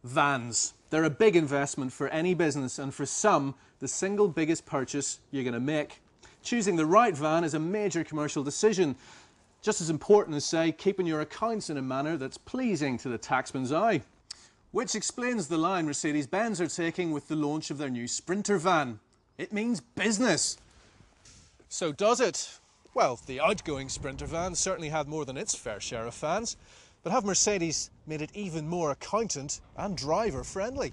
Vans. They're a big investment for any business, and for some, the single biggest purchase you're going to make. Choosing the right van is a major commercial decision, just as important as, say, keeping your accounts in a manner that's pleasing to the taxman's eye. Which explains the line Mercedes-Benz are taking with the launch of their new Sprinter van. It means business. So does it? Well, the outgoing Sprinter van certainly had more than its fair share of fans, but have Mercedes made it even more accountant and driver friendly?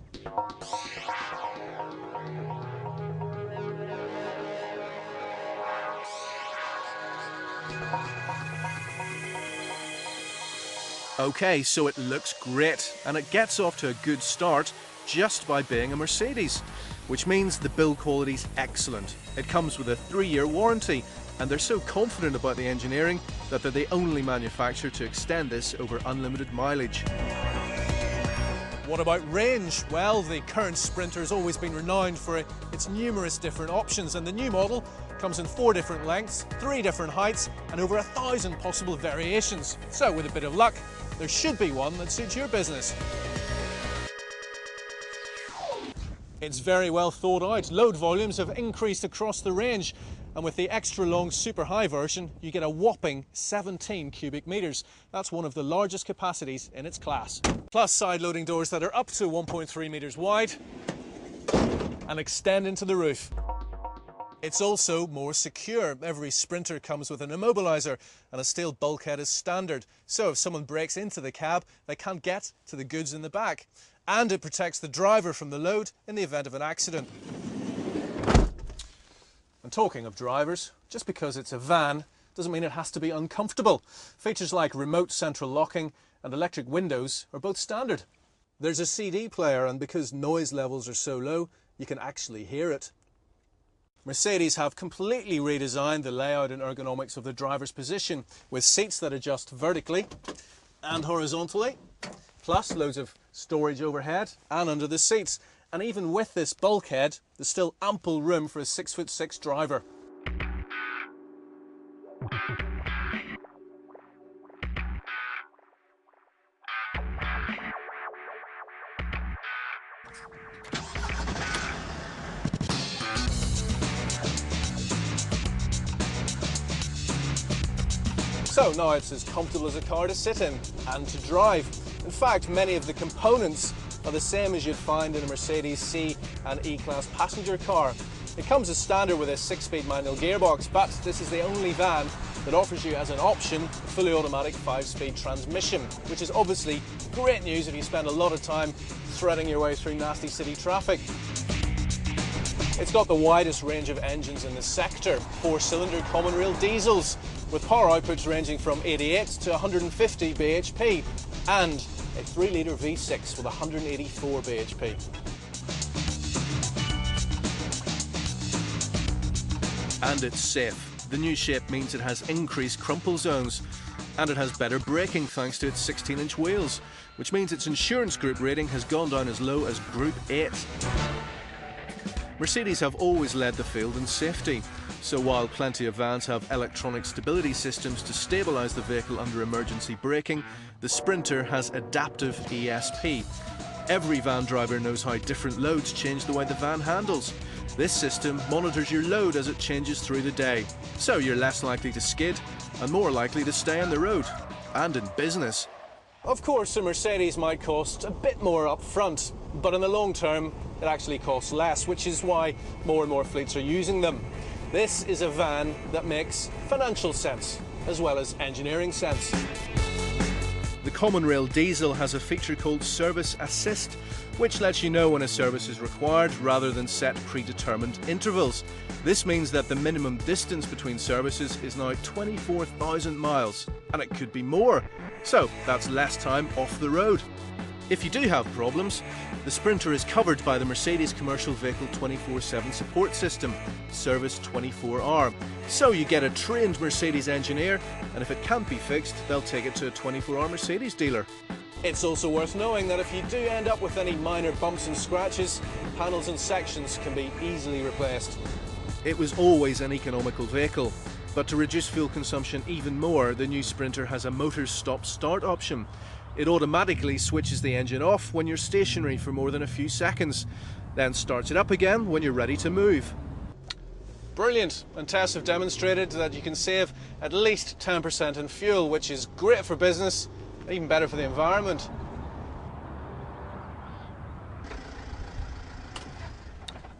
Okay, so it looks great, and it gets off to a good start just by being a Mercedes, which means the build quality's excellent. It comes with a 3-year warranty, and they're so confident about the engineering that they're the only manufacturer to extend this over unlimited mileage. What about range? Well, the current Sprinter has always been renowned for its numerous different options, and the new model comes in 4 different lengths, 3 different heights, and over 1,000 possible variations. So with a bit of luck, there should be one that suits your business. It's very well thought out. Load volumes have increased across the range, and with the extra long super high version, you get a whopping 17 cubic meters. That's one of the largest capacities in its class. Plus side loading doors that are up to 1.3 meters wide and extend into the roof. It's also more secure. Every Sprinter comes with an immobiliser and a steel bulkhead is standard. So if someone breaks into the cab, they can't get to the goods in the back. And it protects the driver from the load in the event of an accident. And talking of drivers, just because it's a van doesn't mean it has to be uncomfortable. Features like remote central locking and electric windows are both standard. There's a CD player, and because noise levels are so low, you can actually hear it. Mercedes have completely redesigned the layout and ergonomics of the driver's position, with seats that adjust vertically and horizontally, plus loads of storage overhead and under the seats. And even with this bulkhead, there's still ample room for a 6'6" driver. So now it's as comfortable as a car to sit in and to drive. In fact, many of the components are the same as you'd find in a Mercedes C and E-Class passenger car. It comes as standard with a 6-speed manual gearbox, but this is the only van that offers you as an option a fully automatic 5-speed transmission, which is obviously great news if you spend a lot of time threading your way through nasty city traffic. It's got the widest range of engines in the sector, 4-cylinder common rail diesels, with power outputs ranging from 88 to 150 bhp, and a 3-litre V6 with 184 bhp. And it's safe. The new shape means it has increased crumple zones, and it has better braking thanks to its 16-inch wheels, which means its insurance group rating has gone down as low as Group 8. Mercedes have always led the field in safety, so while plenty of vans have electronic stability systems to stabilise the vehicle under emergency braking, the Sprinter has adaptive ESP. Every van driver knows how different loads change the way the van handles. This system monitors your load as it changes through the day, so you're less likely to skid and more likely to stay on the road, and in business. Of course, a Mercedes might cost a bit more up front, but in the long term, it actually costs less, which is why more and more fleets are using them. This is a van that makes financial sense, as well as engineering sense. The common rail diesel has a feature called Service Assist, which lets you know when a service is required rather than set predetermined intervals. This means that the minimum distance between services is now 24,000 miles, and it could be more. So that's less time off the road. If you do have problems, the Sprinter is covered by the Mercedes Commercial Vehicle 24/7 support system, Service 24-hour. So you get a trained Mercedes engineer, and if it can't be fixed, they'll take it to a 24-hour Mercedes dealer. It's also worth knowing that if you do end up with any minor bumps and scratches, panels and sections can be easily replaced. It was always an economical vehicle, but to reduce fuel consumption even more, the new Sprinter has a motor stop-start option. It automatically switches the engine off when you're stationary for more than a few seconds, then starts it up again when you're ready to move. Brilliant, and tests have demonstrated that you can save at least 10% in fuel, which is great for business, even better for the environment.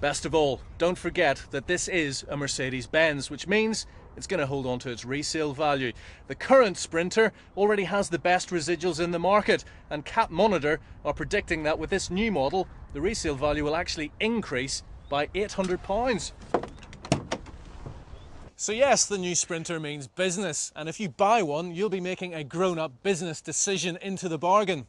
Best of all, don't forget that this is a Mercedes-Benz, which means it's going to hold on to its resale value. The current Sprinter already has the best residuals in the market, and Cap Monitor are predicting that with this new model, the resale value will actually increase by £800. So yes, the new Sprinter means business, and if you buy one, you'll be making a grown-up business decision into the bargain.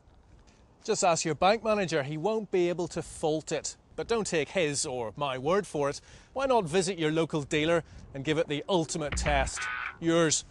Just ask your bank manager, he won't be able to fault it. But don't take his or my word for it. Why not visit your local dealer and give it the ultimate test? Yours.